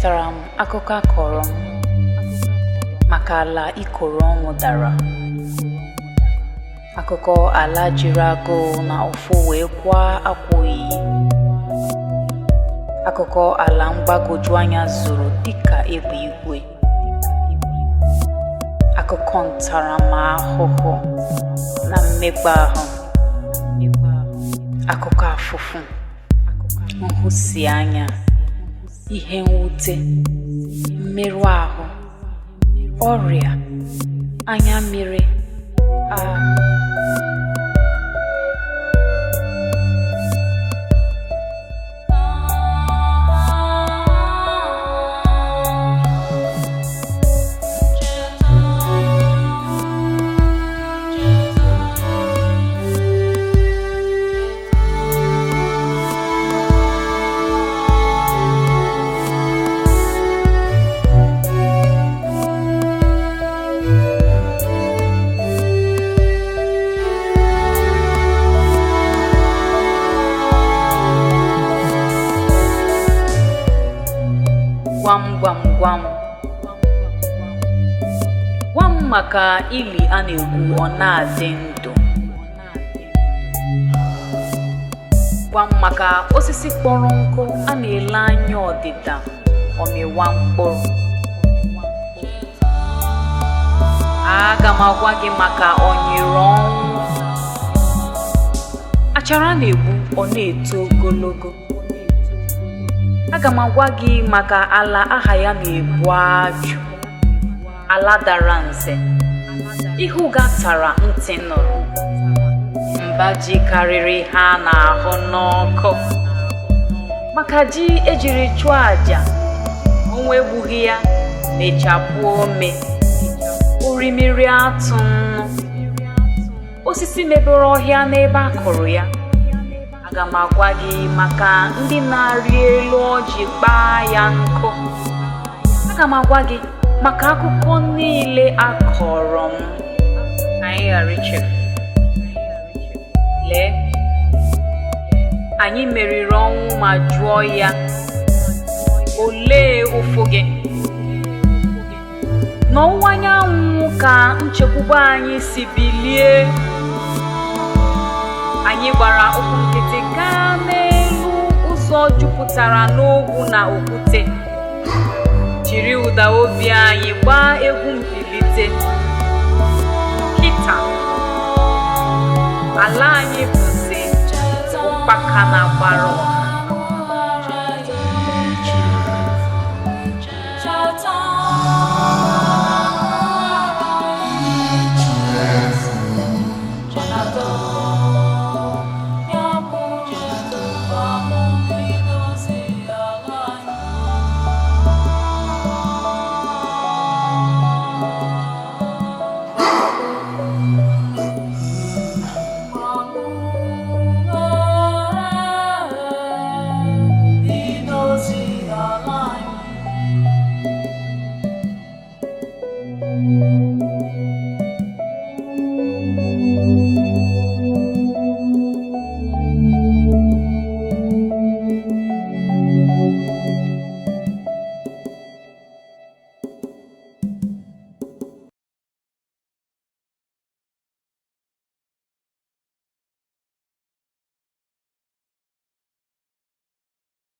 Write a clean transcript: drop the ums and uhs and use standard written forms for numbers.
Echetara m akụkọ akọrọ m maka ala ikoro ọnwụ dara. Akụkọ ala jiri agụụ na ụfụ wee kwaa akwa oyiyi. Akụkọ ala mgbagwoju anya zuru dịka egbe igwe. Akụkọ ntaramahụhụ na mmegbu ahụ. Akụkọ afụfụ, nhụsianya, ihe mwute, mmerụ ahụ, ọrịa, anya mmiri, gwam maka ili a na-egwu ọ na-adị ndụ. Gwam maka osisi kpọrọ nkụ a na-ele anya ọdịda ọmịwa mkpụrụ. Aga m agwa gị maka ọnyịrị ọnwụ. Achara na-egbu ọ na-eto ogologo. Aga m agwa gị maka ala aha ya na-ebu ajụ. Ala dara nze, ihu gatara ntị nụrụ. Mba ji karịrị ha na-ahụ n'ọkụ. Maka ji ejiri chụọ aja, onwe egbughị ya na-echapụ ome. Orimiri atụ nnu, osisi mebere ọhịa n'ebe a kụrụ ya. Aga m agwa gị maka ndị na-arị elu ọjị kpaa ya nkụ. Aga m agwa gị maka akụkọ niile akọrọ m. Anyị ghara ichefu. Lee, anyị meriri ọnwụ ma jụọ ya, olee ụfụ gị? N'ọwụwa anyanwụ ka nchekwube anyị si bilie. Anyị gbara ụkwụ nkịtị gaa n'elu ụzọ jupụtara n'ogwu na okwute. Jiri ụda obi anyị gbaa egwu mbilite. Kịta, ala anyị bụzi ụkpaka na-agbara ọha. Thank you.